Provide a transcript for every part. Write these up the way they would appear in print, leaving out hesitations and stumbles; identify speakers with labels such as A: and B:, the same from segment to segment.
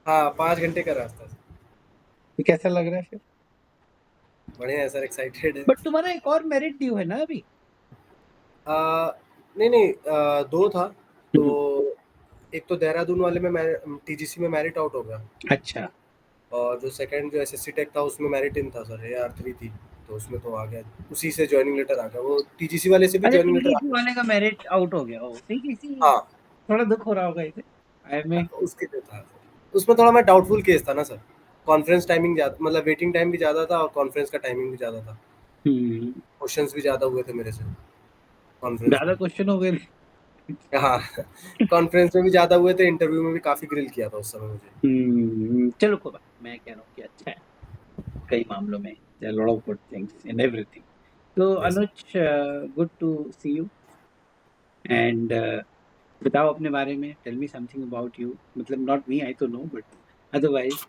A: हाँ 5 घंटे का रास्ता सर।
B: ये कैसा लग रहा है फिर?
A: बढ़िया है सर, एक्साइटेड है।
B: बट तुम्हारा एक और मेरिट ड्यू है ना अभी?
A: आ, नहीं नहीं, दो था। तो
B: हम्म,
A: एक तो देहरादून वाले में टीजीसी में मेरिट आउट हो गया,
B: अच्छा।
A: और जो सेकंड जो एसएससी टेक था उसमें मेरिट इन था सर, AR3 थी। तो उसमें तो आ गया, उसी से ज्वाइनिंग लेटर आ गया, वो टीजीसी वाले से भी
B: अच्छा,
A: ज्वाइनिंग लेटर आ
B: टीटीसी वाले का मेरिट आउट हो गया हो, ठीक है, इसी
A: गया।
B: थोड़ा दुख हो रहा होगा इसे। आई में।
A: हाँ उसके लिए था सर। उसमें थोड़ा मैं डाउटफुल केस था ना सर। कॉन्फ्रेंस टाइमिंग ज्यादा, मतलब वेटिंग टाइम भी ज्यादा था और कॉन्फ्रेंस का टाइमिंग भी ज्यादा था।
B: हम्म।
A: क्वेश्चंस भी ज्यादा हुए थे मेरे से कॉन्फ्रेंस
B: ज्यादा
A: में।
B: क्वेश्चन हो गए।
A: हाँ कॉन्फ्रेंस में भी ज्यादा हुए थे, इंटरव्यू में भी काफी ग्रिल किया था उस समय मुझे।
B: चलो कोई बात, मैं कह रहा हूँ कि अच्छा है कई मामलों में। There lot of good things in everything. तो
A: yes.
B: Anuj, good to see you. And बताओ अपने बारे में, tell me something about you, मतलब नॉट मी, आई तो know, but otherwise,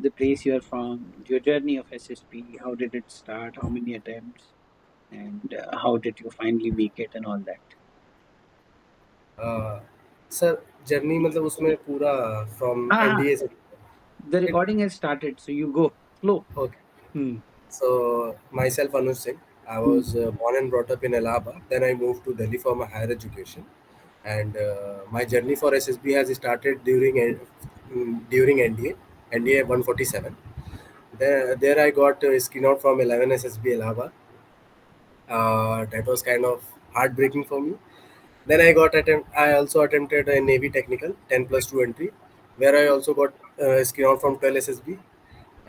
B: the place you are from, your journey of SSP, how did it start, how many attempts, and how did you finally make it and all that.
A: Sir journey मतलब उसमें पूरा from
B: हाँ हाँ,
A: NDA से।
B: the recording has started, so you go slow.
A: Okay.
B: Hmm.
A: So myself Anuj Singh, I
B: Hmm.
A: was born and brought up in Allahabad. Then I moved to Delhi for my higher education, and my journey for SSB has started during NDA 147. There I got skin out from 11 SSB Allahabad. That was kind of heartbreaking for me. Then I also attempted a Navy Technical 10+2 entry, where I also got skin out from 12 SSB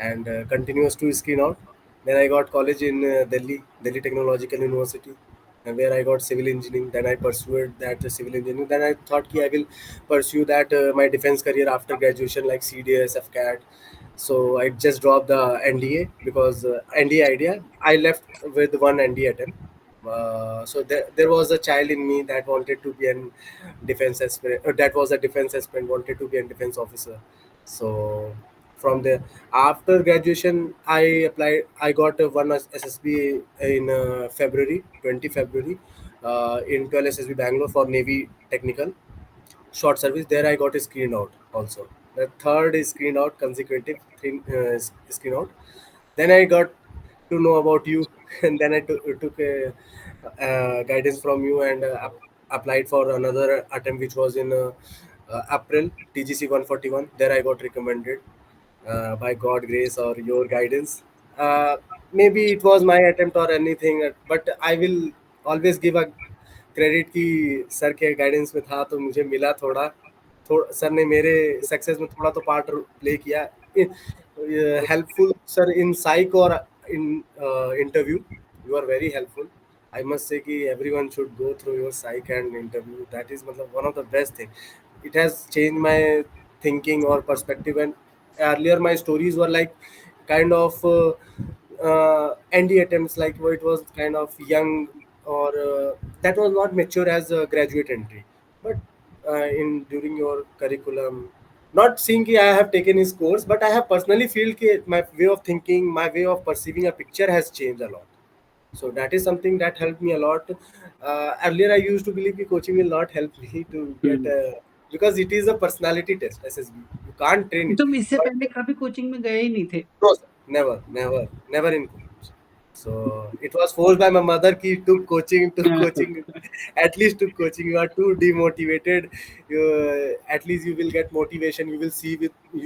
A: and continuous to skin out. Then I got college in Delhi Technological University, where I got civil engineering. Then I pursued that civil engineering. Then I thought I will pursue that my defense career after graduation, like CDS, FCAT. So I just dropped the NDA because NDA idea. I left with one NDA attempt. So there was a child in me that wanted to be an defense aspirant. That was a defense aspirant, wanted to be a defense officer. So from there, after graduation, I applied. I got one SSB in February, 20 February, in 12 SSB Bangalore for Navy Technical short service. There I got screened out also. The third is screened out, consecutive three, screen out. Then I got to know about you, and then I took a guidance from you and applied for another attempt, which was in April, TGC 141. There I got recommended by God grace or your guidance. Uh, Maybe it was my attempt or anything, but I will always give a credit कि sir के guidance में था तो मुझे मिला थोड़ा। थोड़ा sir ने मेरे सक्सेस में थोड़ा तो पार्ट प्ले किया। हेल्पफुल सर इन साइक और in interview, you are very helpful. I must say कि everyone should go through your psych and interview, that is मतलब one of the best thing. It has changed my thinking or perspective. And earlier my stories were like kind of ND attempts, like where it was kind of young, or that was not mature as a graduate entry. But in during your curriculum, not seeing कि I have taken his course, but I have personally feel कि my way of thinking, my way of perceiving a picture has changed a lot. So that is something that helped me a lot. Earlier I used to believe that coaching will not help me to get
B: hmm.
A: because it is a personality test, SSB, you can't train it.
B: तुम इससे
A: But
B: पहले कभी coaching में गए ही नहीं थे?
A: no, sir, never in college. So it was forced by my mother ki took coaching, at least took coaching. You are too demotivated. At least you will get motivation. You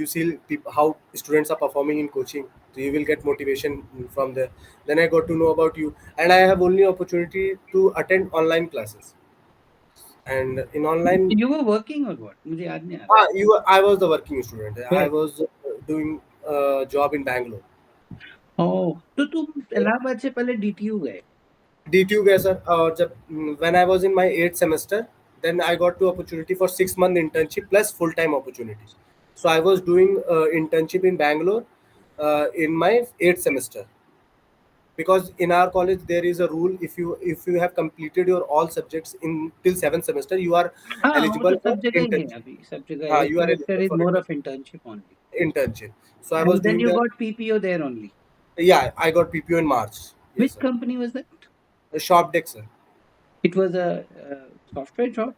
A: see how students are performing in coaching. So you will get motivation from there. Then I got to know about you, and I have only opportunity to attend online classes. And in online,
B: You were working or what? मुझे याद नहीं आ रहा।
A: I was the working student. I
B: Where?
A: was doing a job in Bangalore.
B: ओह, तो तुम इलाहाबाद से पहले DTU गए?
A: DTU गया सर, और जब when I was in my 8th semester, then I got to opportunity for 6 month internship plus full time opportunity. So I was doing internship in Bangalore in my 8th semester, because in our college there is a rule, if you have completed your all subjects in till 7th semester, you are
B: हाँ, वो तो
A: eligible for
B: सब जगह ही है,
A: internship.
B: अभी सब जगह at
A: You are
B: semester
A: eligible
B: is
A: for
B: more of internship only.
A: internship. So I was
B: and then
A: doing
B: you
A: the,
B: got PPO there only?
A: yeah, I got PPO in March. Yes
B: which
A: sir.
B: Company was that?
A: The shop deck sir.
B: It was a software job?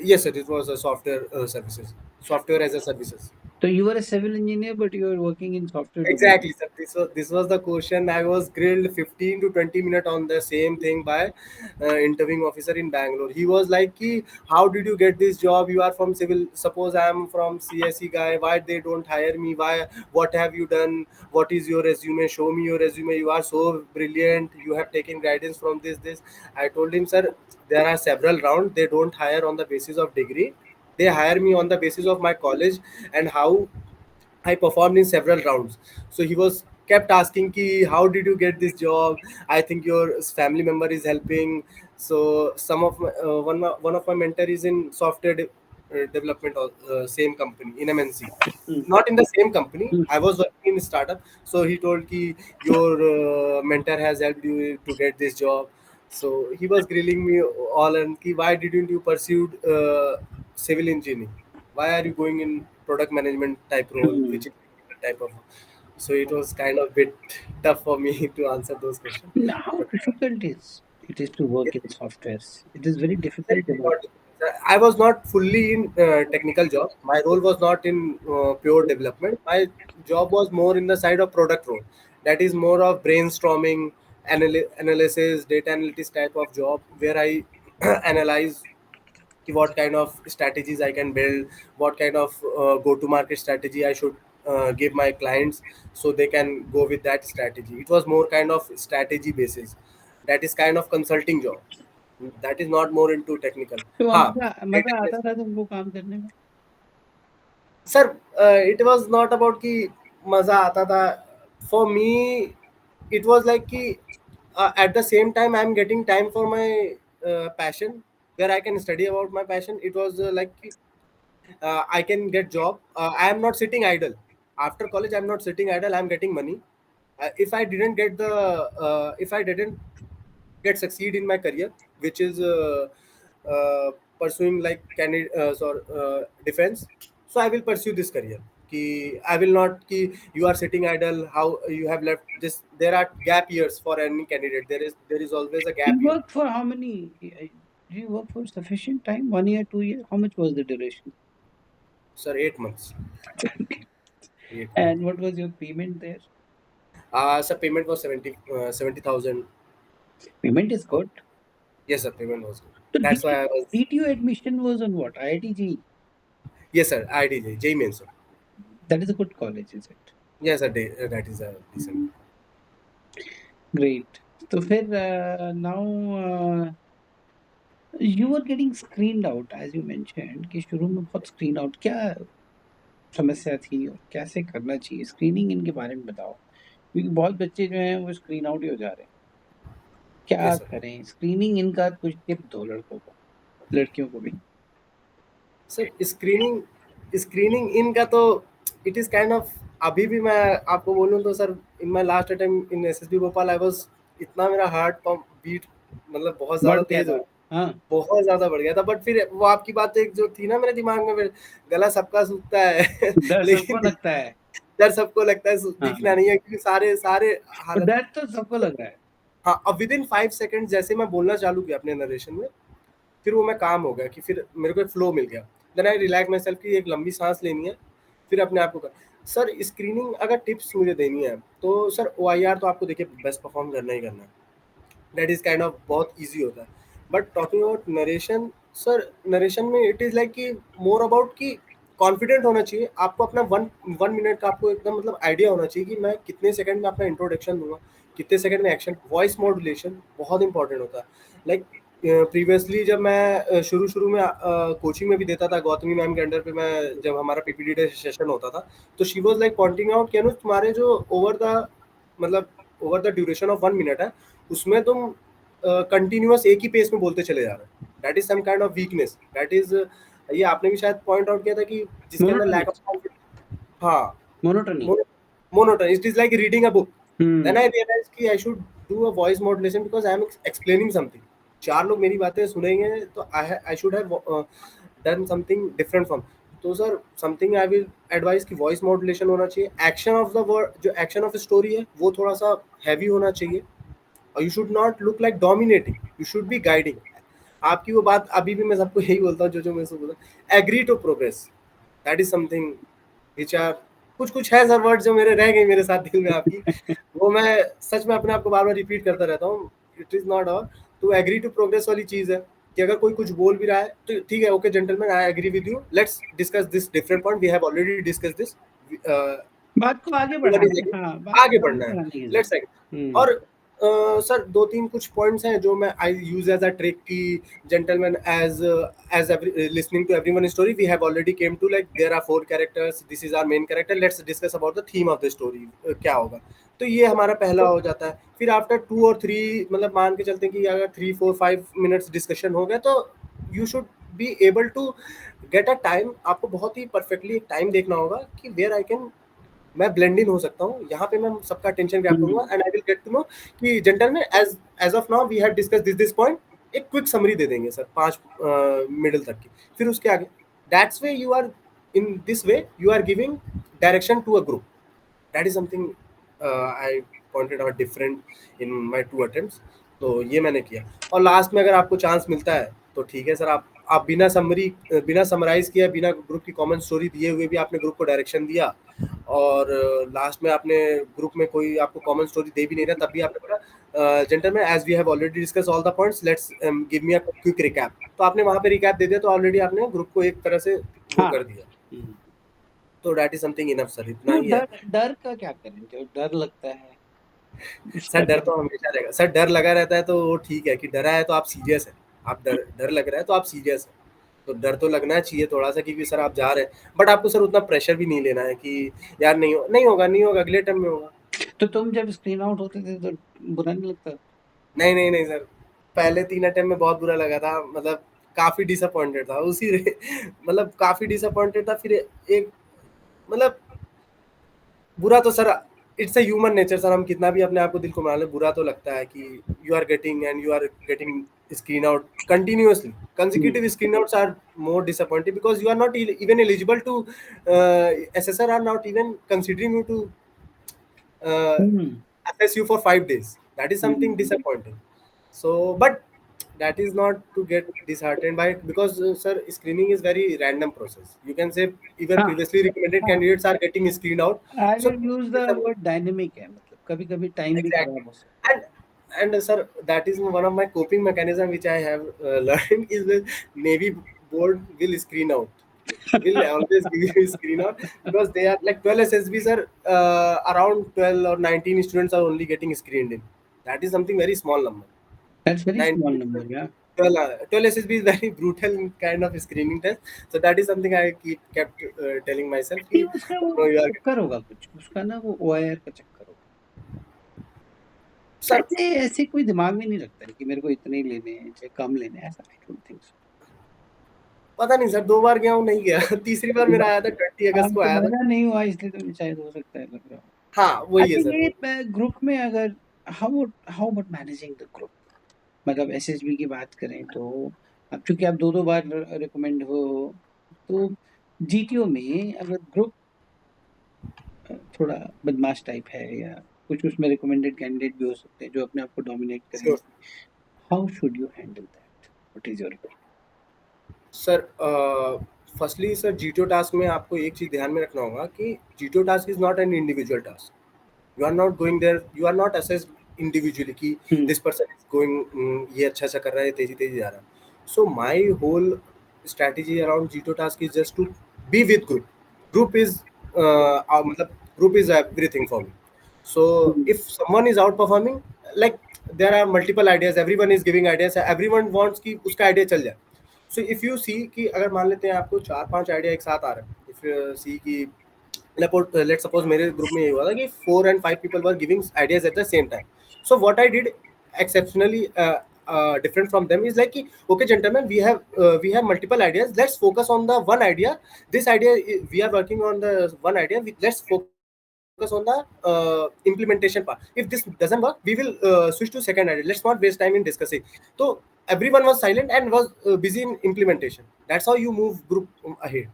A: Yes sir, it was a software services. software as a services.
B: So you were a civil engineer, but you were working in software domain.
A: Exactly, sir. This was the question. I was grilled 15 to 20 minutes on the same thing by interviewing officer in Bangalore. He was like, "Ki, how did you get this job? You are from civil. Suppose I am from CSE guy. Why they don't hire me? Why? What have you done? What is your resume? Show me your resume. You are so brilliant. You have taken guidance from this." I told him, sir, there are several rounds. They don't hire on the basis of degree. They hire me on the basis of my college and how I performed in several rounds. So he was kept asking ki, how did you get this job? I think your family member is helping. So some of my, one of my mentor is in software development or same company in MNC.
B: Hmm.
A: Not in the same company.
B: Hmm.
A: I was working in startup. So he told ki your mentor has helped you to get this job. So he was grilling me all and ki, why didn't you pursue civil engineering? Why are you going in product management type role,
B: Hmm.
A: which is type of. So it was kind of bit tough for me to answer those questions.
B: Now, how
A: But
B: difficult it is to work
A: yes,
B: in softwares? It is very
A: very
B: difficult to work.
A: difficult. I was not fully in technical job. My role was not in pure development. My job was more in the side of product role. That is more of brainstorming, analysis, data analytics type of job where I analyze what kind of strategies I can build, what kind of go-to-market strategy I should give my clients, so they can go with that strategy. It was more kind of strategy basis. That is kind of consulting job. That is not more into technical.
B: तो
A: Ha,
B: मजा
A: data
B: मजा आता
A: analysis.
B: था तुमको काम करने में?
A: Sir, it was not about कि मजा आता था. For me, it was like कि at the same time I'm getting time for my passion, where I can study about my passion. It was like कि I can get job. I am not sitting idle. After college, I'm not sitting idle. I'm getting money. If I didn't get succeed in my career, which is pursuing like defense, so I will pursue this career. I will not. You are sitting idle. How you have left this? There are gap years for any candidate. There is always a
B: You
A: gap year.
B: worked for how many? Did you work for sufficient time? 1 year, 2 years? How much was the duration?
A: Sir, 8 months. 8 months.
B: And what was your payment there?
A: Sir, payment was 70,000.
B: Payment is good.
A: Yes, sir, payment was good.
B: So
A: That's why I was.
B: DTU admission was on what? IIT.
A: Yes, sir, IDJ, J main, sir.
B: That is a good college, is it?
A: Yes, sir, that is a decent.
B: Great. So फिर now you were getting screened out as you mentioned कि शुरू में बहुत screen out क्या समस्या थी और कैसे करना चाहिए स्क्रीनिंग इनके बारे में बताओ क्योंकि बहुत बच्चे जो हैं वो स्क्रीन आउट ही हो जा रहे हैं क्या
A: Yes, sir.
B: करें स्क्रीनिंग इनका कुछ टिप दो लड़कों को लड़कियों को भी
A: सर स्क्रीनिंग इनका तो इट इज काइंड ऑफ. अभी भी मैं आपको बोलूँ तो sir, in my last attempt in SSB Bhopal, I was इतना मेरा हार्ट पंप बीट मतलब बहुत
B: बढ़
A: ज्यादा
B: गया
A: तेज हो
B: था
A: गया.
B: हाँ
A: बहुत ज्यादा बढ़ गया था. बट फिर वो आपकी बात एक जो थी ना मेरे दिमाग में, फिर गला सबका सूखता है
B: डर सबको
A: लेकिन
B: लगता है
A: डर सबको लगता है,
B: हाँ
A: दिखना नहीं है क्योंकि सारे सारे
B: और
A: हालत.
B: डर तो सबको लग रहा है
A: हाँ, अब विद इन 5 सेकेंड जैसे मैं बोलना चालू किया अपने नरेशन में, फिर वो मैं काम हो गया कि फिर मेरे को एक फ्लो मिल गया. Then I relax myself की एक लंबी सांस लेनी है, फिर अपने आप को कर. सर, स्क्रीनिंग अगर टिप्स मुझे देनी है तो सर OIR तो आपको देखिए बेस्ट परफॉर्म करना ही करना है. दैट इज काइंड ऑफ बहुत ईजी होता है. But talking about narration, sir narration में इट इज़ लाइक कि मोर अबाउट कि कॉन्फिडेंट होना चाहिए आपको. अपना वन वन मिनट का आपको एकदम मतलब आइडिया होना चाहिए कि मैं कितने सेकंड में अपना इंट्रोडक्शन दूंगा, कितने सेकंड में एक्शन. वॉइस मॉड्यूलेशन बहुत इंपॉर्टेंट होता है. लाइक प्रीवियसली जब मैं शुरू शुरू में कोचिंग में भी देता था, गौतमी मैम के अंडर पे मैं जब हमारा PPT डे सेशन होता था, तो she was like pointing out कि अनुज तुम्हारे जो over the duration of 1 minute है, उसमें तुम कंटिन्यूअस एक ही पेस में बोलते चले जा रहे हो. That is some kind of weakness. That is ये आपने भी शायद पॉइंट आउट किया था कि जिसके अंदर
B: मोनोटनी
A: लैक ऑफ कॉन्फिडेंस. हाँ,
B: monotony
A: monotone. It is like reading a book.
B: Hmm
A: then I realise कि I should do a voice modulation because I am explaining something. चार लोग मेरी बातें सुनेंगे तो I should have done something different from. तो sir something I will advise कि voice modulation होना चाहिए. एक्शन ऑफ द वर्ड, जो एक्शन ऑफ स्टोरी है वो थोड़ा सा हैवी होना चाहिए. और you should not look like dominating, you should be guiding. आपकी वो बात अभी भी मैं सबको यही बोलता हूँ जो जो मैं सब बोलता हूँ, agree to progress. That is something which are कुछ है सर वर्ड जो मेरे रह गए मेरे साथ दिल में आपकी, वो मैं सच में अपने आप को बार बार रिपीट करता रहता हूँ। It is not all to agree to progress वाली चीज है कि अगर कोई कुछ बोल भी रहा है तो ठीक है, okay gentleman, I agree with you, let's discuss this different point, we have already discuss this,
B: बात को आगे बढ़ाना है, हाँ, बात
A: आगे
B: को आगे
A: बढ़ना है,
B: बढ़ाने की
A: लेट्स
B: जरूरत है।
A: और सर दो तीन कुछ पॉइंट्स हैं जो मैं I use as a trick की gentleman as listening to everyone story we have already came to like there are 4 characters, this is our main character, let's discuss about the theme of the story, क्या होगा। तो ये हमारा पहला हो जाता है। फिर आफ्टर 2 और 3 मतलब मान के चलते हैं कि अगर 3 4 5 मिनट्स डिस्कशन हो गया तो you should be able to get a time, आपको बहुत ही परफेक्टली एक टाइम देखना होगा कि वेयर आई कैन, मैं ब्लेंड इन हो सकता हूँ यहाँ पे, मैं सबका अटेंशन ग्रैब करूंगा and I will get to know कि gentleman as of now we have discuss this point, एक क्विक समरी दे देंगे सर 5 मिडल तक की, फिर उसके आगे that's way you are, in this way you are giving direction to a group, that is something I pointed out different in my 2 attempts. तो ये मैंने किया। और लास्ट में अगर आपको चांस मिलता है तो ठीक है सर, आप बिना समरी, बिना समराइज किया, बिना ग्रुप की कॉमन स्टोरी दिए हुए भी आपने ग्रुप को डायरेक्शन दिया, और लास्ट में आपने ग्रुप में कोई आपको कॉमन स्टोरी दे भी नहीं रहा तब भी आपने बोला gentleman as we have already discuss all the points, let's give me a quick recap, तो आपने वहां पे रिकैप दे दिया तो ऑलरेडी आपने ग्रुप को एक तरह से वो
B: हाँ।
A: कर दिया। तो that is something enough sir, इतना
B: तो
A: ही है।
B: डर डर का क्या करें, जो डर लगता है
A: सर
B: उसका
A: डर
B: क्या?
A: तो हमेशा रहेगा सर, डर लगा रहता है तो वो ठीक है कि डरा है तो आप सीरियस है, आप डर डर लग रहा है तो आप सीरियस है, तो डर तो लगना चाहिए थोड़ा सा, क्योंकि सर आप जा रहे हैं, बट आपको सर उतना प्रेशर भी नहीं लेना है कि यार नहीं होगा अगले टाइम में होगा।
B: तो तुम जब स्क्रीन आउट होते थे तो बुरा नहीं लगता?
A: नहीं सर, पहले 3 अटेम्प्ट में बहुत बुरा लगा था, मतलब काफी डिसअपॉइंटेड था मतलब काफी डिसअपॉइंटेड था। फिर एक मतलब बुरा तो sir it's a human nature sir, हम कितना भी अपने आप को दिल को मना ले, बुरा तो लगता है कि you are getting screen out continuously, consecutive screen outs are more disappointing because you are not even eligible to SSR are not even considering you to uh,
B: hmm.
A: assess you for 5 days, that is something
B: hmm.
A: disappointing। So but that is not to get disheartened by it because sir screening is very random process, you can say even
B: हाँ
A: previously recommended
B: हाँ,
A: candidates are getting screened out,
B: I
A: so
B: will use the
A: it's a,
B: word dynamic है, मतलब कभी कभी time भी
A: exactly,
B: खराब हो सकता है।
A: and sir that is one of my coping mechanism which I have learned is the Navy board will screen out, will always give you screen out because they are like 12 SSBs are around 12 or 19 students are only getting screened in, that is something very small number,
B: that's very small
A: 19
B: number या।
A: 12 SSB is very brutal kind of screening test, so that is something I kept telling myself
B: नहीं,
A: कि
B: उसका वो
A: no, you are
B: चक्कर होगा कुछ, उसका ना वो ओआईआर का चक्कर होगा।
A: sir,
B: ऐसे ऐसे कोई दिमाग में नहीं रखता है कि मेरे को इतने ही लेने हैं चाहे कम लेने हैं, ऐसा आई डोंट थिंक सो।
A: पता नहीं सर, 2 बार गया हूँ नहीं गया तीसरी बार मेरा आया था 20 अगस्त को आया था।
B: तुम्हारा नहीं हुआ इसलिए तो शायद हो सकता है, लग रहा हो।
A: हाँ वही है
B: अच्छा,
A: सर वो।
B: ये ग्रुप में अगर how how about managing the group, मतलब एसएसबी की बात करें तो अब चूंकि आप दो दो बार रिकमेंड हो, तो जीटीओ में अगर ग्रुप थोड़ा बदमाश टाइप है या कुछ, उसमें रिकमेंडेड कैंडिडेट भी हो सकते हैं जो अपने आप को डोमिनेट करें,
A: sure
B: how should you handle that, what is your
A: sir, firstly sir GTO task में आपको एक चीज ध्यान में रखना होगा कि GTO task is not an individual task, you are not going there, you are not assessed individually कि
B: opinion?
A: This person is going, ये अच्छा सा कर रहा है, तेजी तेजी जा रहा है। So my whole strategy around G2 task is just to be with group. Group is मतलब group is everything for me. So if someone is outperforming, like there are multiple ideas, everyone is giving ideas, everyone wants कि उसका idea चल जाए। So if you see कि अगर मान लेते हैं आपको 4 5 आइडिया एक साथ आ रहे हैं, if you see कि let's suppose मेरे ग्रुप में ये हुआ था कि 4 and 5 people were giving ideas at the same time. So what I did exceptionally different from them is like okay gentlemen, we have multiple ideas, let's focus on the one idea, this idea we are working on the one idea, let's focus on the implementation part, if this doesn't work we will switch to second idea, let's not waste time in discussing. So everyone was silent and was busy in implementation, that's how you move group ahead.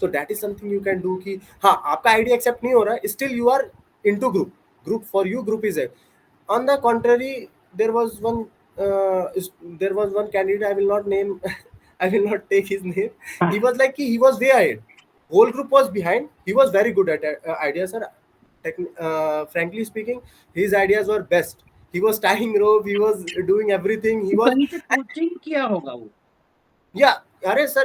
A: तो that is something you can do कि हाँ आपका idea accept नहीं हो रहा है, still you are into group, group for you group is है। On the contrary there was one candidate, I will not name I will not take his name, he was like he was way ahead, whole group was behind. He was very good at ideas, sir. Frankly speaking, his ideas were best. He was tying rope, he was doing everything, he
B: तो
A: was.
B: कहीं से coaching किया होगा वो?
A: Yeah, अरे sir,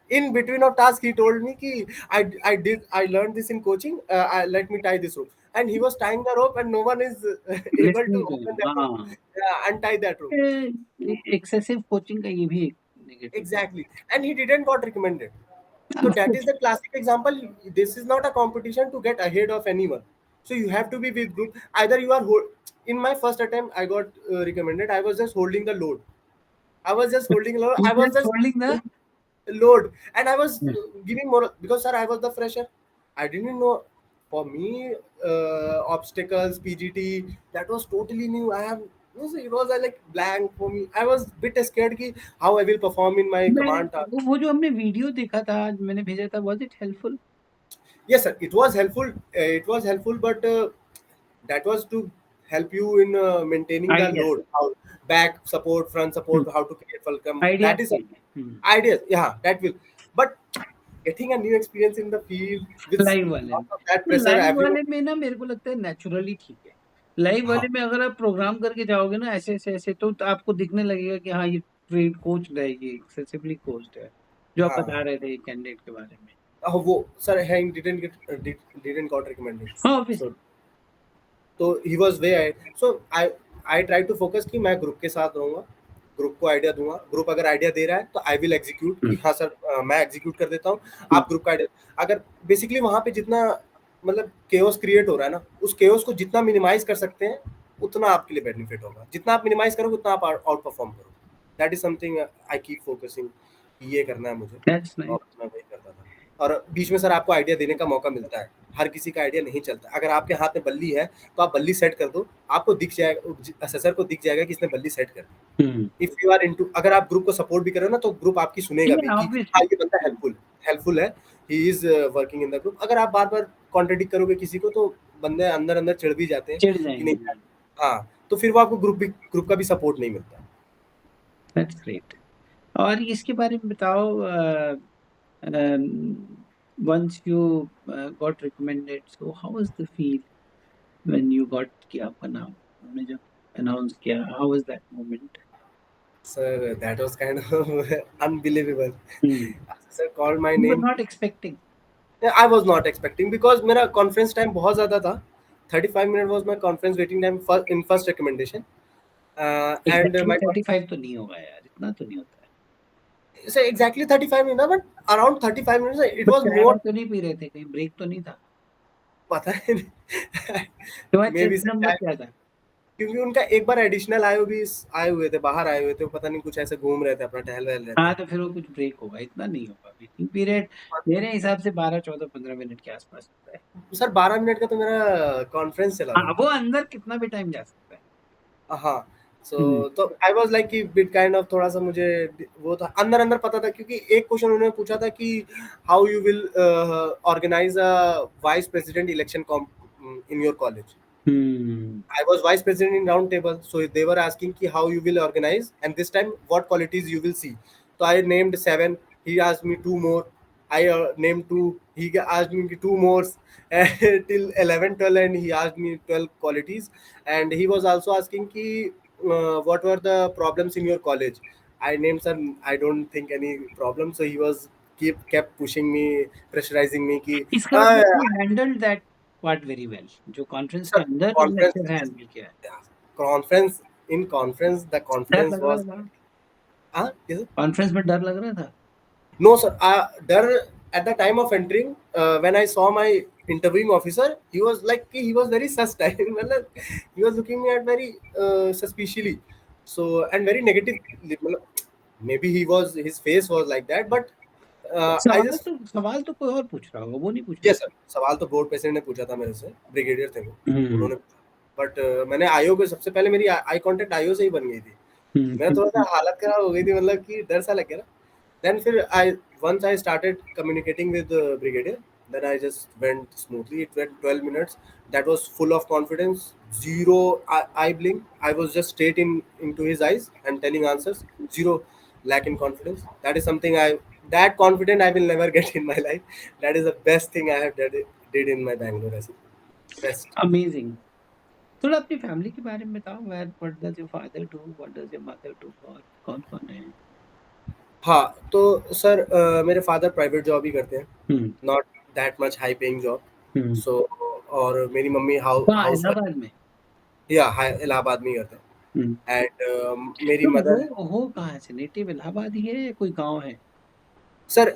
A: in between of task he told me कि I learned this in coaching, let me tie this rope, and he was tying the rope and no one is able to
B: listening to
A: open
B: him,
A: that rope,
B: हाँ।
A: untie that rope.
B: Excessive coaching का ये भी एक negative है।
A: Exactly, and he didn't got recommended. So
B: Of
A: that is
B: course.
A: the classic example. This is not a competition to get ahead of anyone. So you have to be with group. Either you are in my first attempt, I got recommended. I was just holding the load. I was just holding load. I
B: He's
A: was
B: just
A: just
B: holding the
A: load, and I was giving more because sir, I was the fresher. I didn't know. For me, obstacles, PGT, that was totally new. I have. It was like blank for me. I was bit scared ki how I will perform in my
B: मैं
A: command task.
B: वो जो हमने video देखा था, आज मैंने भेजा था, was it helpful?
A: Yes, sir. It was helpful. It was helpful, but that was to help you in maintaining the
B: Ideas.
A: load. How back support, front support, how to create fulcrum.
B: Ideas
A: That is
B: के लिए।
A: ideas. Yeah, that will. But getting a new experience in the field with
B: live वाले
A: lot
B: में,
A: of that
B: तो
A: pressure,
B: live
A: everyone.
B: वाले में ना मेरे को लगता है नेचुरली ठीक है। लाइव वाले
A: हाँ,
B: में अगर आप प्रोग्राम करके जाओगे ना ऐसे तो आपको दिखने लगेगा कि हाँ, ये ट्रेन कोच्ड है, ये एक्सेसिवली कोच्ड है, जो आप बता
A: हाँ,
B: रहे थे कैंडिडेट के बारे में।
A: वो sir Hank didn't got recommended.
B: हाँ, obviously.
A: So he was way eyed. So I try to focus कि मैं ग्रुप के साथ रहूंगा, ग्रुप को आइडिया दूंगा. ग्रुप अगर आइडिया दे रहा है तो आई विल एग्जीक्यूट कि हाँ सर मैं एग्जीक्यूट कर देता हूँ. आप ग्रुप का आइडिया अगर बेसिकली वहां पे जितना मतलब केओस क्रिएट हो रहा है ना, उस केओस को जितना मिनिमाइज कर सकते हैं उतना आपके लिए बेनिफिट होगा. जितना आप मिनिमाइज करोगे उतना आप आउट परफॉर्म करोगे. That is something I keep focusing, ये करना है मुझे,
B: दैट्स नाइस।
A: और मैं वही करता था. और बीच में सर आपको आइडिया देने का मौका मिलता है. हर किसी का आइडिया नहीं चलता. अगर आपके हाथ में बल्ली है तो आप बल्ली सेट कर दो, आपको दिख जाएगा, असेसर को दिख जाएगा कि इसने बल्ली सेट कर दी. इफ यू आर इनटू, अगर आप ग्रुप को सपोर्ट भी करो ना तो ग्रुप आपकी सुनेगा भी कि हाँ ये बंदा हेल्पफुल है, he is working in the group. अगर आप बार बार कॉन्ट्रडिक्ट करोगे किसी को तो बंदे अंदर अंदर चिढ़ भी जाते हैं
B: चिढ़
A: कि नहीं.
B: जाएंगे।
A: हाँ, तो फिर वो आपको ग्रुप का भी सपोर्ट नहीं मिलता.
B: That's great. और इसके बारे में बताओ, once you got recommended, so how was the feel when you got कि आपका नाम उन्होंने जब अनाउंस किया, how was that moment?
A: Sir, that was kind of unbelievable.
B: You
A: Sir called my
B: were
A: name.
B: not expecting.
A: I was not expecting because मेरा conference time बहुत ज़्यादा था. 35 minutes was my conference waiting time in first recommendation. And
B: Exactly
A: my
B: 35 तो नहीं होगा यार, इतना तो नहीं होता है।
A: so exactly 35 minutes, but around 35 minutes it was
B: चाय
A: more.
B: तो नहीं पी रहे थे, कहीं ब्रेक तो नहीं था?
A: पता नहीं.
B: तुम्हारा
A: Maybe
B: चेस्ट नंबर क्या था?
A: क्योंकि उनका एक बार एडिशनल आए हुए थे, बाहर आए हुए थे, पता नहीं कुछ ऐसे घूम रहे थे, अपना टहल रहे थे.
B: हाँ, तो फिर वो कुछ ब्रेक होगा, इतना नहीं होगा. वेटिंग पीरियड मेरे हिसाब से 12, 14, 15 मिनट के आसपास होता है.
A: सर 12 मिनट का तो मेरा कॉन्फ्रेंस चला
B: हाँ, वो अंदर कितना भी टाइम जा सकता है.
A: हाँ. तो आई वाज लाइक कि बिट काइंड ऑफ थोड़ा सा मुझे वो था, अंदर अंदर पता था क्योंकि एक क्वेश्चन उन्होंने पूछा था कि how you will organise a vice president election in your college. I was vice president in round table, so they were asking ki how you will organize and this time what qualities you will see. So I named 7. He asked me 2 more. I named 2. He asked me 2 more till 11, 12, and he asked me 12 qualities. And he was also asking ki what were the problems in your college. I named sir. I don't think any problem. So he was kept pushing me, pressurizing me ki
B: इसका मतलब you handled that part very well. जो conference के अंदर lecture है handle किया है.
A: Conference the conference
B: डर लग
A: was
B: रहा था?
A: yes sir?
B: कॉन्फ्रेंस में डर लग रहा था?
A: No sir, dar at the time of entering, when I saw my interviewing officer, he was like he was very sus type. मतलब he was looking me at very suspiciously, so and very negative. मतलब maybe his face was like that, but I just
B: सवाल तो कोई और पूछ रहा होगा, वो नहीं पूछ
A: yes sir, सवाल तो बोर्ड प्रेसिडेंट ने पूछा था मेरे से, ब्रिगेडियर थे वो, उन्होंने पूछा. बट मैंने आईओ को सबसे पहले मेरी आई कांटेक्ट आईओ से ही बन गई थी. मेरा थोड़ा सा हालत खराब हो गई थी, मतलब कि डर सा लग गया ना. Then once I started communicating with the brigadier, then I just went smoothly. It went 12 minutes. That was full of confidence, zero eye blink. I was just straight into his eyes and telling answers. Zero lack in confidence. That is something I that confident I will never get in my life. That is the best thing I have did in my Bangalore as best.
B: Amazing. थोड़ा अपनी family के बारे में बताओ, what does your father do, what does your mother do, और कौन-कौन है?
A: हाँ, तो सर मेरे फादर प्राइवेट जॉब ही करते हैं,
B: हुँ,
A: not that much high paying job.
B: हुँ।
A: सो और मेरी मम्मी
B: कहाँ
A: हाउस वाइफ,
B: इलाहाबाद में?
A: या इलाहाबाद में ही करते
B: हुँ।
A: हैं। एंड मेरी
B: तो
A: मदर,
B: हो कहाँ से? नेटिव इलाहाबाद ही है या कोई गाँव है?
A: सर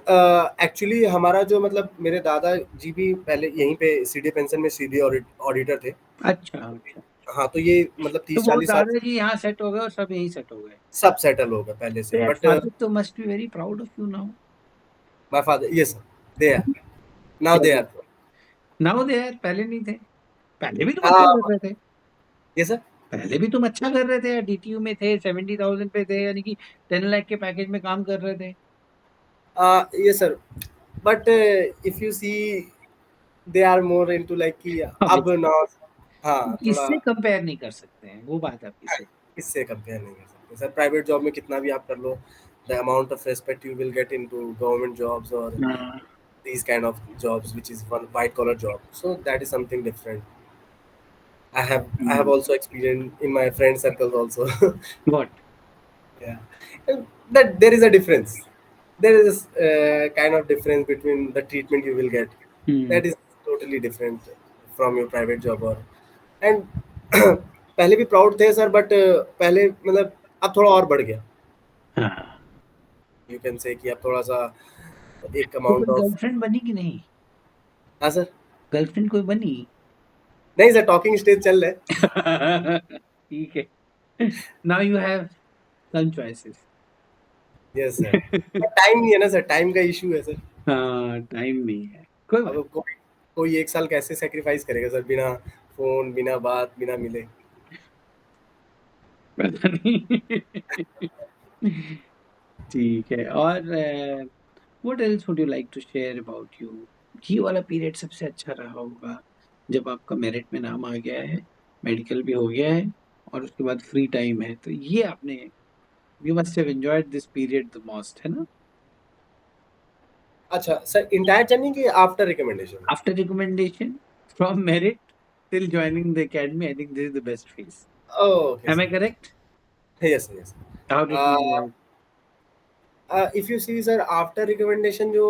A: एक्चुअली हमारा जो मतलब मेरे दादाजी भी पहले यहीं पे सीडी पेंशन में सीडी ऑडिटर थे।
B: अच्छा, अच्छा।
A: हाँ, तो ये मतलब
B: तो
A: तीस
B: वो
A: चालीस साल
B: दादाजी यहाँ सेट हो गए और सब यहीं सेट हो गए।
A: सब सेटल हो गए पहले
B: तो
A: से,
B: योर
A: बट
B: फादर तो must be very proud of you now.
A: My father, yes sir, they are, now
B: क्या
A: दे
B: बोल
A: आर।
B: नाउ दे आर, पहले नहीं थे? पहले भी तुम अच्छा
A: हाँ,
B: कर रहे थे।
A: ये सर,
B: पहले भी तुम अच्छा कर रहे थे, डीटीयू में थे, 70,000 पे थे, यानी कि 10 लाख के पैकेज में काम कर रहे थे।
A: ये sir, but if you see they are more into like कि अब
B: ऑब्वियसली
A: ना, हाँ थोड़ा
B: इससे कंपेयर नहीं कर सकते हैं, वो बात आपकी सही।
A: इससे कंपेयर नहीं कर सकते सर। प्राइवेट जॉब में कितना भी आप कर लो, the amount of respect you will get into government jobs और
B: हाँ।
A: these kind of jobs which is one white collar job, so that is something different. I have
B: hmm.
A: also experienced in my friend circles also.
B: What?
A: Yeah. And that there is a difference. There is kind of difference between the treatment you will get.
B: Hmm.
A: That is totally different from your private job or and पहले भी proud थे sir, but पहले मतलब अब थोड़ा और बढ़ गया।
B: हाँ।
A: यू कैन से कि अब थोड़ा सा एक
B: तो
A: अमाउंट
B: कोई
A: ऑफ,
B: गर्लफ्रेंड बनी कि नहीं?
A: हाँ सर,
B: गर्लफ्रेंड कोई बनी?
A: नहीं सर, टॉकिंग स्टेज चल रहा है।
B: ठीक है। Now you have some choices.
A: Yes sir, time नहीं है ना सर, टाइम का इशू है सर।
B: हाँ, टाइम नहीं है। कोई बात
A: अब कोई कोई एक साल कैसे सेक्रीफाइस करेगा सर, बिना फोन, बिना बात, बिना मिले।
B: पता नहीं। ठीक है। और what else would you like to share about you? ये वाला पीरियड सबसे अच्छा रहा होगा, जब आपका मेरिट में नाम आ गया है, मेडिकल भी हो गया है और उसके बाद फ्री टाइम है। तो ये आपने you must have enjoyed this period the most, है ना?
A: अच्छा सर, इंटायर जर्नी की after recommendation?
B: After recommendation, from merit till joining the academy, I think this is the best phase.
A: Okay
B: Am I
A: sir,
B: correct?
A: Yes yes.
B: How did you enjoy?
A: If you see sir, after recommendation जो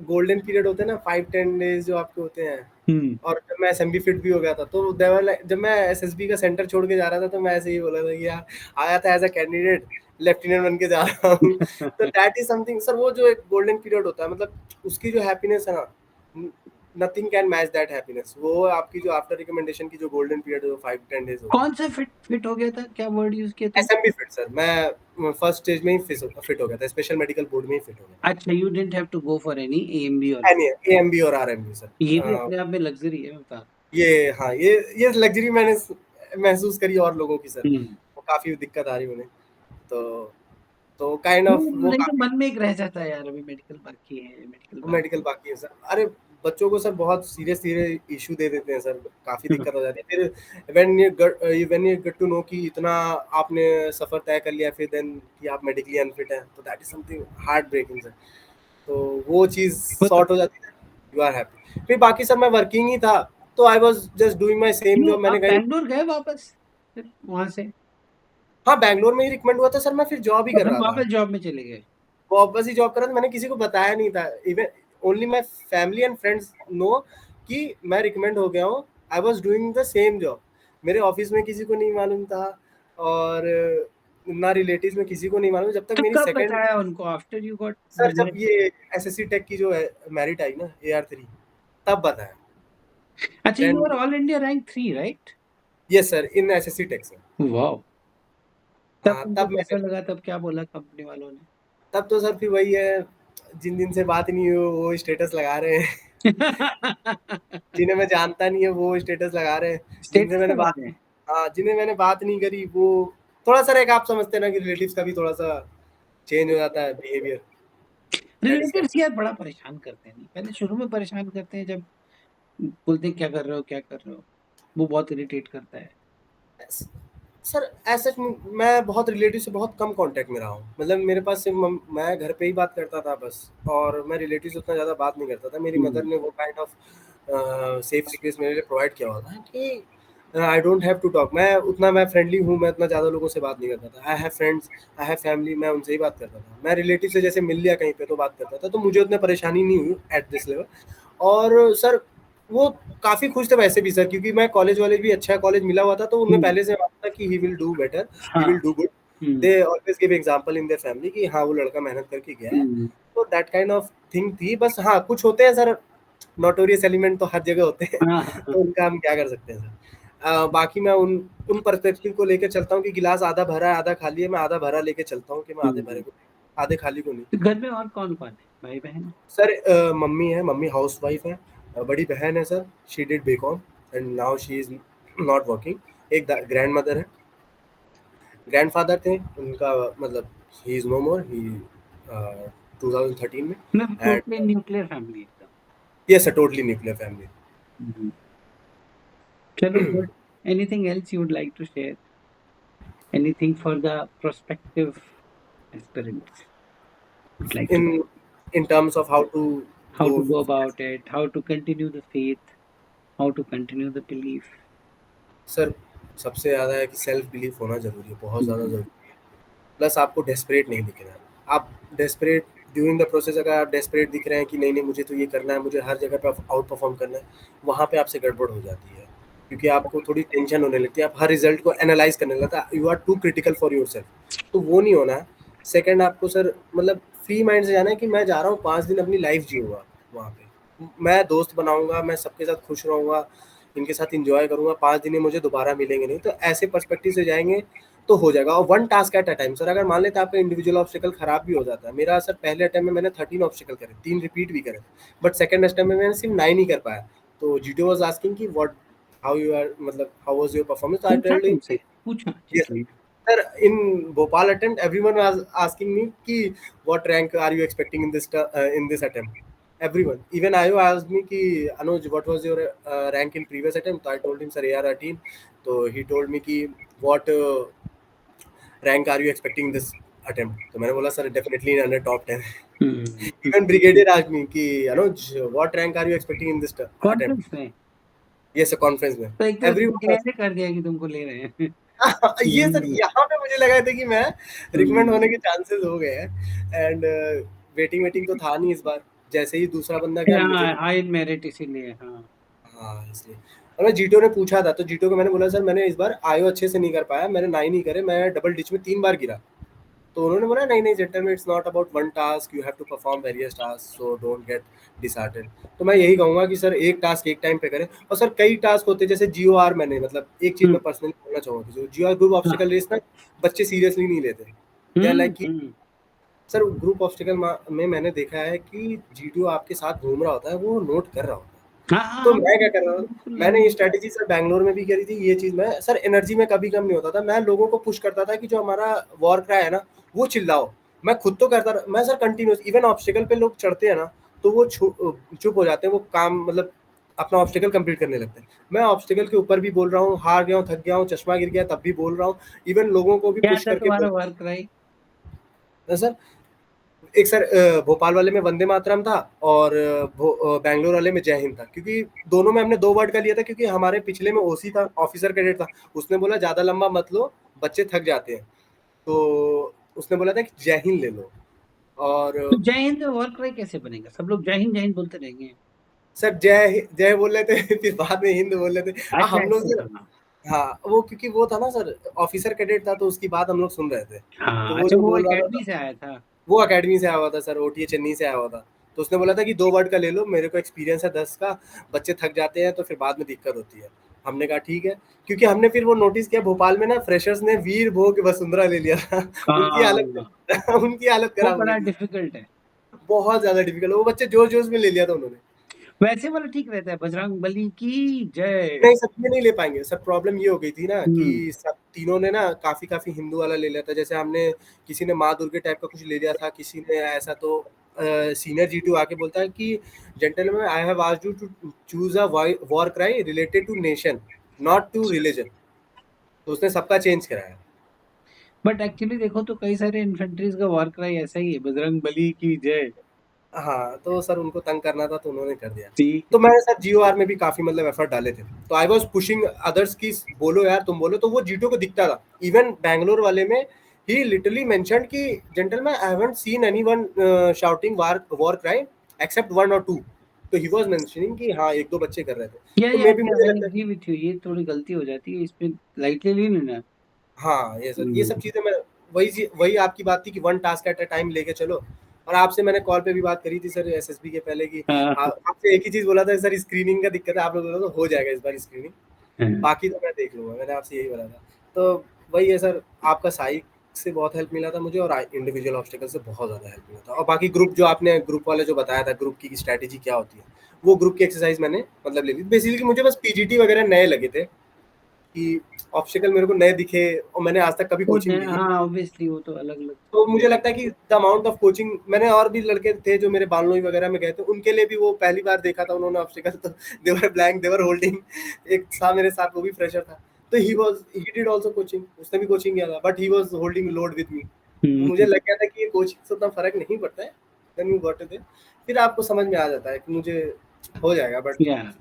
A: golden period होते हैं ना, 5-10 days जो आपके होते हैं,
B: Hmm.
A: और जब मैं एसएमबी फिट भी हो गया था, तो देवर लाइक जब मैं एसएसबी का सेंटर छोड़ के जा रहा था, तो मैं ऐसे ही बोला था कि यार आया था एज अ कैंडिडेट, लेफ्टिनेंट बन के जा रहा हूँ। तो दैट इज समथिंग सर, वो जो एक गोल्डन पीरियड होता है, मतलब उसकी जो हैप्पीनेस है ना, nothing can match that happiness. वो आपकी जो आफ्टर रिकमेंडेशन की जो गोल्डन पीरियड जो 5-10 डेज होता
B: कौन
A: है।
B: सा फिट हो गया था? क्या वर्ड यूज किया तुम?
A: एसएमबी फिट सर, मैं फर्स्ट स्टेज में ही फिट हो गया था, स्पेशल मेडिकल बोर्ड में ही फिट हो गया
B: अच्छा, you didn't have to go for any AMB और
A: था। एएमबी और आरएमबी सर।
B: ये भी अपने आप में लग्जरी है, बता।
A: ये हाँ, ये लग्जरी मैंने महसूस करी और लोगों की सर,
B: हम्म।
A: वो काफी दिक्कत आ रही उन्हें, तो काइंड ऑफ वो
B: नहीं तो
A: काफी
B: मन में एक रह जाता है यार, अभी मेडिकल बाकी है, मेडिकल
A: मेडिकल
B: बाकी
A: बाकी है सर। अरे बच्चों को सर बहुत सीरियस सीरियस इशू दे देते हैं सर, काफी
B: है।
A: दिक्कत हो जाती है फिर। When you get to know कि इतना आपने सफर तय कर लिया, फिर देन कि आप मेडिकली अनफिट हैं, तो that is something heartbreaking sir. तो वो चीज
B: होता
A: सॉर्ट हो जाती है, यू आर हैप्पी। फिर बाकी सर मैं वर्किंग ही था, तो I was just doing my same
B: क्यों
A: जॉब। मैंने
B: आप
A: कहीं,
B: बैंगलोर गए वापस फिर वहां से?
A: हाँ बैंगलोर में ही रिकमेंड हुआ था सर, मैं फिर जॉब ही
B: तो
A: कर
B: फिर
A: रहा था,
B: वापस जॉब में चले गए?
A: वापस ही जॉब कर रहा था। मैंने किसी को बताया नहीं था, even only my family and friends know कि मैं रिकमेंड हो गया हूँ। I was doing the same job, मेरे ऑफिस में किसी को नहीं मालूम था, और ना रिलेटिव में किसी को नहीं मालूम, जब तक
B: तो
A: मेरी
B: कब
A: सेकंड,
B: बताया उनको? आफ्टर यू गॉट
A: सर जब
B: मेरिट?
A: ये एसएससी टेक की जो मेरिट आई ना, AR3, तब बताया।
B: अच्छा,
A: then
B: you are all India rank 3, राइट?
A: Yes sir, in SSC tech से।
B: वाह। तब
A: हाँ
B: तुमको
A: तब
B: कैसा
A: मैंने,
B: लगा? तब क्या बोला कंपनी वालों ने?
A: तब तो सर फिर वही है, जिन दिन से बात नहीं हुई वो स्टेटस लगा रहे हैं। जिन्हें मैं जानता नहीं है वो स्टेटस लगा रहे हैं, जिनसे
B: स्टेटस
A: मैंने
B: लगा
A: बात,
B: रहे हैं।
A: हाँ जिन्हें मैंने बात नहीं करी वो, थोड़ा सा एक, आप समझते हैं ना कि रिलेटिव्स का भी थोड़ा सा चेंज हो जाता है बिहेवियर, दैट इज
B: रिलेटिव्स यार बड़ा परेशान करते हैं, नहीं पहले शुरू में परेशान करते हैं, जब बोलते हैं क्या कर रहे हो, क्या कर रहे हो, वो बहुत इरिटेट करता है।
A: सर ऐसा मैं बहुत रिलेटिव से बहुत कम कांटेक्ट में रहा हूँ। मतलब मेरे पास सिर्फ मैं घर पे ही बात करता था बस, और मैं रिलेटिव से उतना ज़्यादा बात नहीं करता था। मेरी मदर
B: हम्म,
A: ने वो काइंड ऑफ सेफ स्पेस मेरे लिए प्रोवाइड किया हुआ था कि I don't have to talk. मैं फ्रेंडली हूँ, मैं इतना ज़्यादा लोगों से बात नहीं करता था। I have friends, I have family, मैं उनसे ही बात करता था। मैं रिलेटिव से जैसे मिल लिया कहीं पे तो बात करता था, तो मुझे उतनी परेशानी नहीं हुई एट दिस लेवल। और सर वो काफ़ी खुश थे वैसे भी सर, क्योंकि मैं कॉलेज भी अच्छा कॉलेज मिला हुआ था, तो उन्हें
B: हम्म,
A: पहले से मालूम था कि ही विल डू बेटर, ही
B: हाँ,
A: will do good.
B: Hmm,
A: they always give example in their family कि हाँ वो लड़का मेहनत करके गया है।
B: हम्म,
A: तो दैट काइंड ऑफ थिंग थी। बस हाँ कुछ होते हैं सर, नोटोरियस एलिमेंट तो हर जगह होते हैं।
B: हाँ, हाँ, हाँ,
A: तो उनका हम क्या कर सकते हैं सर। बाकी मैं उन उन पर्सपेक्टिव को लेकर चलता हूँ कि गिलास आधा भरा है आधा खाली है, मैं आधा भरा लेके चलता हूँ कि मैं आधे भरे
B: हम्म।
A: को, आधे खाली को नहीं।
B: तो घर में और कौन कौन है, भाई बहन?
A: सर मम्मी है, मम्मी हाउस वाइफ है। बड़ी बहन है sir, she did BCom and now she is not working. एक ग्रैंड मदर है। ग्रैंडफादर थे उनका, मतलब ही इज नो मोर, ही 2013 में।
B: मैं
A: एंड
B: टोटली न्यूक्लियर फैमिली एकदम।
A: Yes a totally nuclear family.
B: Hmm. चलो good. Anything else you would like to share? Anything for the prospective aspirants would like to
A: in in terms of how to
B: how to
A: go.
B: go about it, how to continue the faith, how to continue the belief.
A: Sir सबसे ज़्यादा है कि self belief होना ज़रूरी है, बहुत ज़्यादा
B: हम्म,
A: ज़रूरी है। प्लस आपको डेस्परेट नहीं दिखना है। आप डेस्परेट ड्यूरिंग द प्रोसेस, अगर आप डेस्परेट दिख रहे हैं कि नहीं नहीं मुझे तो ये करना है, मुझे हर जगह पे आउट परफॉर्म करना है, वहाँ पे आपसे गड़बड़ हो जाती है। क्योंकि आपको थोड़ी टेंशन होने लगती है, आप हर रिजल्ट को एनालाइज करने लगता है, you are too critical for yourself. तो वो नहीं होना है। सेकेंड आपको सर मतलब फ्री माइंड से जाना है कि मैं जा रहा हूँ 5 दिन अपनी लाइफ जीऊँगा वहाँ पे। मैं दोस्त बनाऊँगा, मैं सबके साथ खुश रहूँगा, इनके साथ एन्जॉय करूँगा, 5 दिन ये मुझे दोबारा मिलेंगे नहीं। तो ऐसे पर्सपेक्टिव से जाएँगे तो हो जाएगा। और one task at a time sir. अगर मान लेते आपका इंडिविजुअल ऑब्स्टिकल खराब भी हो जाता है, मेरा सर पहले अटेम्प्ट में मैंने 13 ऑब्स्टिकल करे, 3 रिपीट भी करे, बट सेकंड अटेम्प्ट में मैंने सिर्फ 9 ही कर पाया। तो जीटीओ वाज आस्किंग कि व्हाट, हाउ यू आर, मतलब how was your performance. I
B: पूछा
A: टोल्ड हिम
B: तुमसे?
A: कि
B: पूछा
A: यस
B: जीतू ने?
A: Sir, in Bhopal attempt everyone was asking me कि what rank are you expecting in this attempt. Everyone, even Ayo asked me कि Anuj, what was your rank in previous attempt? I told him sir AR13. तो he told me कि what rank are you expecting this attempt. तो मैंने बोला sir definitely under top 10।
B: Hmm.
A: Even brigadier asked me कि Anuj what rank are you expecting in this attempt.
B: Conference में?
A: ये sir conference में
B: तो एक तो
A: एवरीवन।
B: कैसे कर दिया कि तुमको ले रहे हैं?
A: ये सर
B: हम्म,
A: यहाँ पे मुझे लगा था कि मैं रिकमेंड होने
B: हम्म।
A: के चांसेस हो गए हैं। एंड वेटिंग वेटिंग तो था नहीं इस बार। जैसे ही दूसरा बंदा गया मुझे
B: हाँ,
A: तो,
B: हाई मेरिट इसीलिए, हाँ।
A: हाँ इसलिए। और मैं जीटो ने पूछा था, तो जीटो को मैंने बोला सर मैंने इस बार आयो अच्छे से नहीं कर पाया, मैंने 9 ही करे, मैं डबल डिच में 3 बार गिरा। तो उन्होंने बोला नहीं नहीं gentleman, it's not about one task, you have to perform various task, so don't get disheartened. तो मैं यही कहूंगा कि सर एक टास्क एक टाइम पे करें। और सर कई टास्क होते हैं जैसे जियो आर, मैंने मतलब एक चीज
B: हम्म,
A: मैं पर्सनली बोलना चाहूंगा कि जो जियो आर ग्रुप
B: हाँ,
A: ऑब्स्टिकल रेस ना, बच्चे सीरियसली नहीं लेते। दे आर लाइक कि
B: हम्म।
A: सर ग्रुप ऑब्स्टिकल में मैंने देखा है कि जीटीओ आपके साथ घूम रहा होता है, वो नोट कर रहा होता है।
B: हाँ, हाँ,
A: तो
B: हाँ,
A: मैं क्या कर
B: बिल्कुल
A: रहा हूँ,
B: बिल्कुल,
A: मैंने ये स्ट्रैटेजी सर बैंगलोर में भी करी थी। ये चीज मैं सर एनर्जी में कभी कम नहीं होता था। मैं लोगों को पुश करता था कि जो हमारा वॉर क्राई है ना वो चिल्लाओ। मैं खुद तो करता मैं सर कंटिन्यूस, इवन ऑब्स्टिकल पे लोग चढ़ते हैं ना तो वो चुप हो जाते हैं, वो काम मतलब अपना ऑब्स्टिकल कंप्लीट करने लगते हैं। मैं ऑब्स्टिकल के ऊपर भी बोल रहा हूँ, हार गया हूँ, थक गया हूँ, चश्मा गिर गया तब भी बोल रहा हूँ। इवन लोगों को भी
B: क्या
A: पुश
B: था
A: करके
B: तुम्हारा
A: बोल
B: वर्क राइट?
A: सर। एक सर भोपाल वाले में वंदे मातरम था, और बैंगलोर वाले में जय हिंद था। क्योंकि दोनों में हमने 2 वर्ड का लिया था, क्योंकि हमारे पिछले में ओसी था, ऑफिसर कैडेट था। उसने बोला ज़्यादा लंबा मत लो, बच्चे थक जाते हैं। तो उसने बोला था कि जय हिंद ले लो। और
B: तो जय हिंद वर्क राइट कैसे बनेगा? सब लोग जय हिंद बोलते रहेंगे।
A: सर जय जय बोल रहे थे फिर बाद में हिंद बोल रहे थे।
B: अच्छा,
A: हम लोग
B: अच्छा,
A: सर,
B: हाँ,
A: हाँ वो क्योंकि वो था ना सर, ऑफिसर कैडेट था, तो उसकी बात हम लोग सुन रहे थे। तो
B: हाँ,
A: वो
B: अच्छा,
A: जो
B: वो
A: बोल रहा था,
B: एकेडमी से आया था।
A: वो अकेडमी से आया हुआ था सर, ओटीए चेन्नई से आया हुआ था। तो उसने बोला था कि 2 वर्ड का ले लो, मेरे को एक्सपीरियंस है 10 का, बच्चे थक जाते हैं तो फिर बाद में दिक्कत होती है। हमने कहा ठीक है। क्योंकि हमने फिर वो नोटिस किया भोपाल में ना फ्रेशर्स ने वीर भोग वसुंधरा ले लिया था। उनकी हालत
B: हाँ,
A: उनकी हालत
B: वो
A: खराब हो गई
B: बड़ा
A: थी।
B: डिफिकल्ट है।
A: बहुत ज्यादा डिफिकल्ट, वो बच्चे जोश जोश में ले लिया था उन्होंने।
B: वैसे वाला ठीक रहता है, बजरंग बली की जय।
A: नहीं सर ये नहीं ले पाएंगे सर, प्रॉब्लम ये हो गई थी ना कि
B: हम्म,
A: सब तीनों ने ना काफी काफी हिंदू वाला ले लिया था। जैसे हमने, किसी ने माँ दुर्गे टाइप का कुछ ले लिया था, किसी ने ऐसा। तो सीनियर जीटू आके बोलता है कि gentleman, I have asked you to choose a war cry related to nation, not to religion. तो उसने सबका चेंज कराया।
B: बट एक्चुअली देखो तो कई सारे इन्फेंट्रीज का वॉर क्राई ऐसा ही है, बजरंग बली की जय।
A: हाँ, तो सर उनको तंग करना था तो उन्होंने कर दिया।
B: ठीक
A: तो
B: है।
A: मैंने सर जीओआर में भी काफ़ी मतलब एफर्ट डाले थे। तो आई वाज़ पुशिंग अदर्स की बोलो यार तुम बोलो, तो वो जीटो को दिखता था। इवन बैंगलोर वाले में ही लिटरली मेंशन्ड कि gentleman I haven't seen anyone shouting war cry except 1 और 2। तो ही वाज़ मेंशनिंग कि हाँ, 1-2 बच्चे कर रहे थे।
B: या
A: तो
B: या
A: मे बी मुझे
B: आई
A: लगता है
B: एग्री विथ यू, ये थोड़ी गलती हो जाती है, इसमें लाइटली नहीं लेना।
A: हाँ, ये सर ये सब चीज़ें मैं वही आपकी बात थी कि one task at a time लेके चलो। और आपसे मैंने कॉल पे भी बात करी थी सर एसएसबी के पहले कि
B: हाँ
A: आपसे एक ही चीज़ बोला था सर स्क्रीनिंग का दिक्कत है, आप लोग बोला तो हो जाएगा इस बार स्क्रीनिंग,
B: हाँ।
A: बाकी तो मैं देख लूँगा, मैंने आपसे यही बोला था। तो वही है सर, आपका साइक से बहुत हेल्प मिला था मुझे और इंडिविजुअल ऑब्स्टेकल से बहुत ज़्यादा हेल्प मिला था। और बाकी ग्रुप जो आपने ग्रुप वाले जो बताया था ग्रुप की स्ट्रैटेजी क्या होती है, वो ग्रुप की एक्सरसाइज मैंने मतलब ले ली। बेसिकली मुझे बस पीजीटी वगैरह नए लगे थे कि ऑब्स्टेकल मेरे को नए दिखे और मैंने आज तक कभी
B: वो
A: कोचिंग ली नहीं।
B: हाँ ऑब्वियसली वो तो अलग अलग।
A: तो मुझे लगता है कि द अमाउंट ऑफ कोचिंग मैंने और भी लड़के थे जो मेरे बालनोई वगैरह में गए थे, उनके लिए भी वो पहली बार देखा था उन्होंने ऑब्स्टेकल, तो दे वर ब्लैंक, दे वर होल्डिंग। एक था मेरे साथ, वो भी फ्रेशर था, तो ही डिड आल्सो कोचिंग, उसने भी कोचिंग किया था, but he was holding load with me. मुझे
B: हम्म।
A: लग गया था कि ये कोचिंग से उतना फर्क नहीं पड़ता है। देन यू गॉट इट, फिर आपको समझ में आ जाता है कि मुझे हो जाएगा। बट
B: या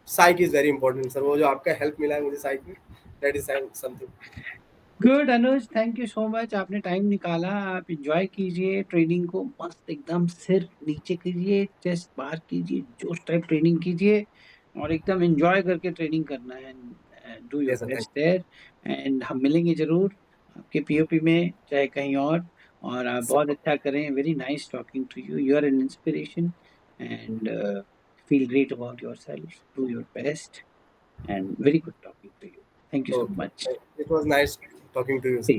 A: साइक इज वेरी इंपॉर्टेंट सर, वो जो आपका हेल्प मिला है मुझे साइक में, that is something.
B: Good Anuj, thank you so much, आपने टाइम निकाला। आप एंजॉय कीजिए ट्रेनिंग को, मस्त एकदम सिर नीचे कीजिए, चेस्ट बाहर कीजिए, जोश टाइप ट्रेनिंग कीजिए और एकदम एंजॉय करके ट्रेनिंग करना है। Do your
A: yes sir, thank
B: best there and हम मिलेंगे जरूर आपके पीओपी में चाहे कहीं और आप बहुत
A: यू
B: अच्छा करें। Very nice talking to you, you are an inspiration and feel great about yourself, do your best and very good talking to you. Thank you so
A: Okay.
B: Much.
A: It was nice talking to you, sir.